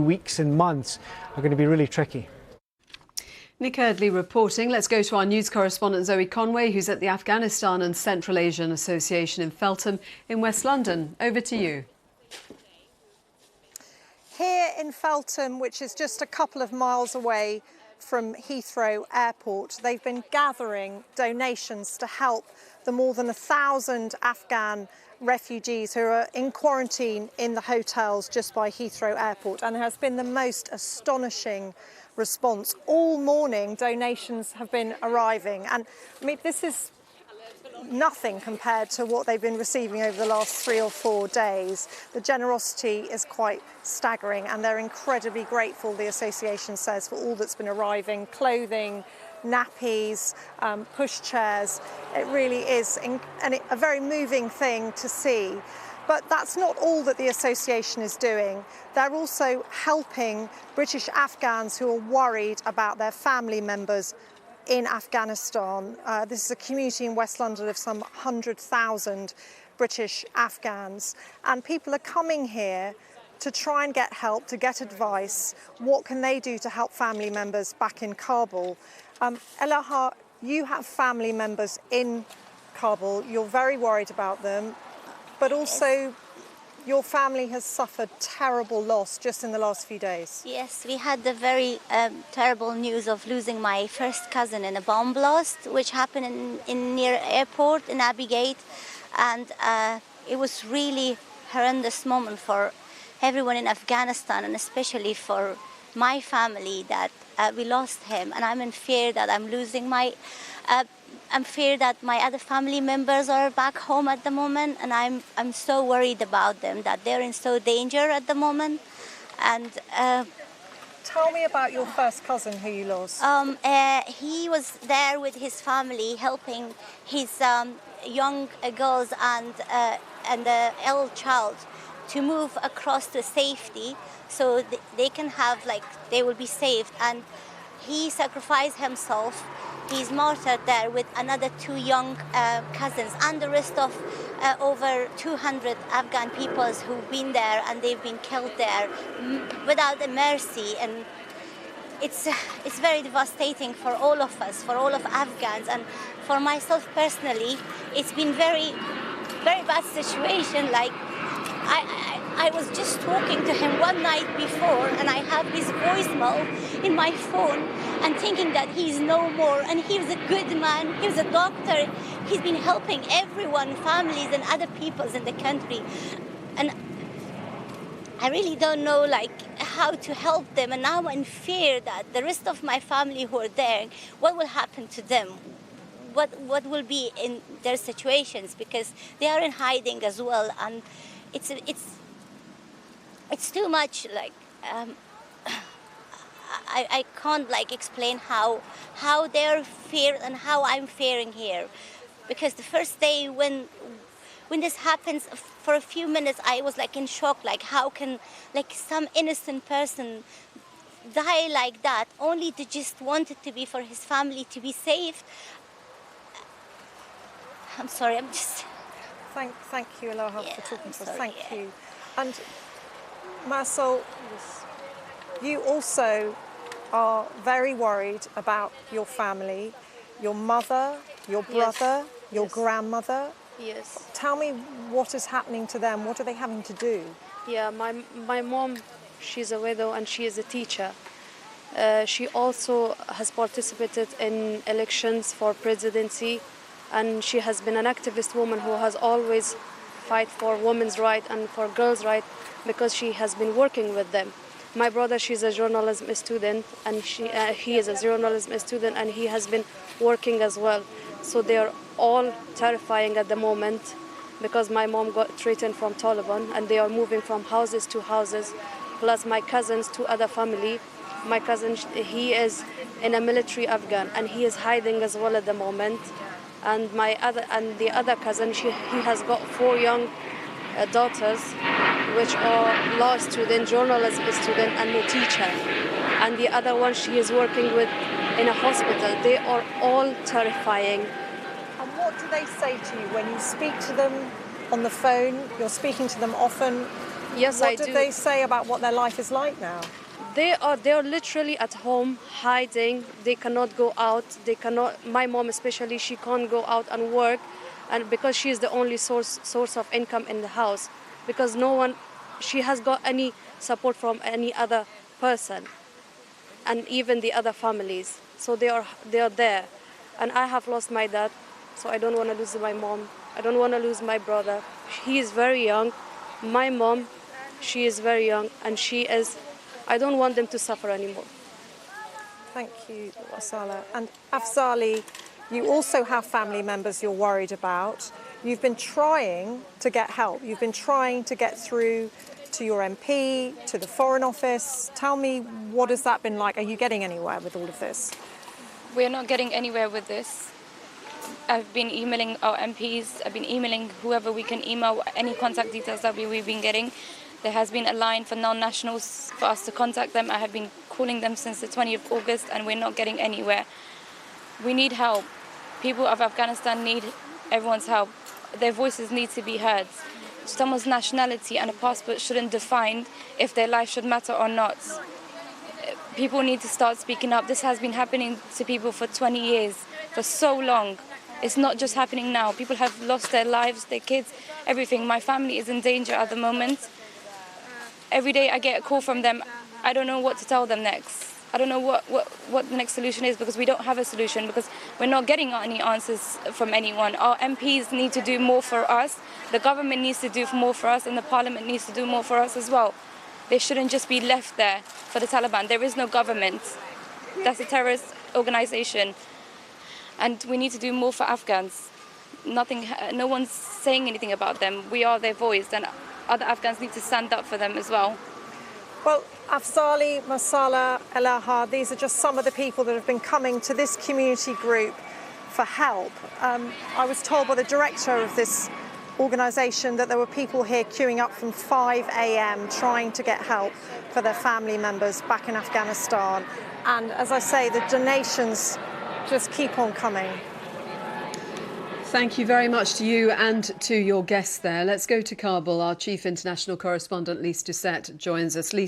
weeks and months are going to be really tricky. Nick Eardley reporting. Let's go to our news correspondent Zoe Conway, who's at the Afghanistan and Central Asian Association in Feltham in West London. Over to you. Here in Feltham, which is just a couple of miles away from Heathrow Airport, they've been gathering donations to help the more than 1,000 Afghan refugees who are in quarantine in the hotels just by Heathrow Airport. And there has been the most astonishing response. All morning donations have been arriving, and I mean, this is nothing compared to what they've been receiving over the last 3 or 4 days. The generosity is quite staggering, and they're incredibly grateful, the association says, for all that's been arriving: clothing, nappies, pushchairs. It really is a very moving thing to see. But that's not all that the association is doing. They're also helping British Afghans who are worried about their family members in Afghanistan. This is a community in West London of some 100,000 British Afghans. And people are coming here to try and get help, to get advice. What can they do to help family members back in Kabul? Elaha, you have family members in Kabul. You're very worried about them. But also, your family has suffered terrible loss just in the last few days. Yes, we had the very terrible news of losing my first cousin in a bomb blast, which happened in near airport in Abbey Gate. And it was really horrendous moment for everyone in Afghanistan, and especially for my family, that we lost him. And I'm in fear that I'm losing my... I'm fear that my other family members are back home at the moment, and I'm so worried about them, that they're in so danger at the moment. And tell me about your first cousin who you lost. He was there with his family, helping his young girls and the ill child to move across to safety, so they can have, like, they will be saved. And he sacrificed himself. He's martyred there with another 2 young cousins and the rest of over 200 Afghan peoples who've been there, and they've been killed there without a mercy. And it's very devastating for all of us, for all of Afghans, and for myself personally. It's been very, very bad situation. Like, I was just talking to him one night before, and I have his voicemail in my phone, and thinking that he's no more. And he was a good man. He was a doctor. He's been helping everyone, families and other peoples in the country. And I really don't know, like, how to help them. And now I'm in fear that the rest of my family who are there, what will happen to them? What will be in their situations? Because they are in hiding as well, and it's too much. Like, I can't, like, explain how they're feared and how I'm fearing here. Because the first day when this happens, for a few minutes I was, like, in shock. Like, how can, like, some innocent person die like that, only to just want it to be for his family to be saved? I'm sorry, I'm just... Thank you, Elaha, for talking to us. Sorry, Thank you. And Marcel, you also are very worried about your family, your mother, your brother, your grandmother. Yes. Tell me what is happening to them. What are they having to do? Yeah, my mom, she's a widow and she is a teacher. She also has participated in elections for presidency, and she has been an activist woman who has always fight for women's rights and for girls' rights, because she has been working with them. My brother, she's a journalism student, and he is a journalism student, and he has been working as well. So they are all terrifying at the moment, because my mom got threatened from Taliban, and they are moving from houses to houses. Plus my cousins, 2 other family. My cousin, he is in a military Afghan, and he is hiding as well at the moment. And the other cousin, he has got 4 young daughters, which are law student, journalism student, and a teacher. And the other one, she is working with in a hospital. They are all terrifying. And what do they say to you when you speak to them on the phone? You're speaking to them often. Yes, What I did do. they say about what their life is like now? They're literally at home hiding. They cannot go out. They cannot. My mom especially, she can't go out and work, and because she is the only source of income in the house, because no one, she has got any support from any other person, and even the other families. So they are there, and I have lost my dad, so I don't want to lose my mom. I don't want to lose my brother. He is very young. My mom, she is very young, and she is. I don't want them to suffer anymore. Thank you, Wasala. And Afzali, you also have family members you're worried about. You've been trying to get help. You've been trying to get through to your MP, to the Foreign Office. Tell me, what has that been like? Are you getting anywhere with all of this? We're not getting anywhere with this. I've been emailing our MPs. I've been emailing whoever we can email, any contact details that we've been getting. There has been a line for non-nationals for us to contact them. I have been calling them since the 20th of August and we're not getting anywhere. We need help. People of Afghanistan need everyone's help. Their voices need to be heard. Someone's nationality and a passport shouldn't define if their life should matter or not. People need to start speaking up. This has been happening to people for 20 years, for so long. It's not just happening now. People have lost their lives, their kids, everything. My family is in danger at the moment. Every day I get a call from them. I don't know what to tell them next. I don't know what the next solution is, because we don't have a solution, because we're not getting any answers from anyone. Our MPs need to do more for us. The government needs to do more for us, and the parliament needs to do more for us as well. They shouldn't just be left there for the Taliban. There is no government. That's a terrorist organization. And we need to do more for Afghans. No one's saying anything about them. We are their voice, and other Afghans need to stand up for them as well. Well, Afzali, Masala, Elaha, these are just some of the people that have been coming to this community group for help. I was told by the director of this organisation that there were people here queuing up from 5 a.m. trying to get help for their family members back in Afghanistan. And as I say, the donations just keep on coming. Thank you very much to you and to your guests there. Let's go to Kabul. Our chief international correspondent, Lise Doucette, joins us. Lise,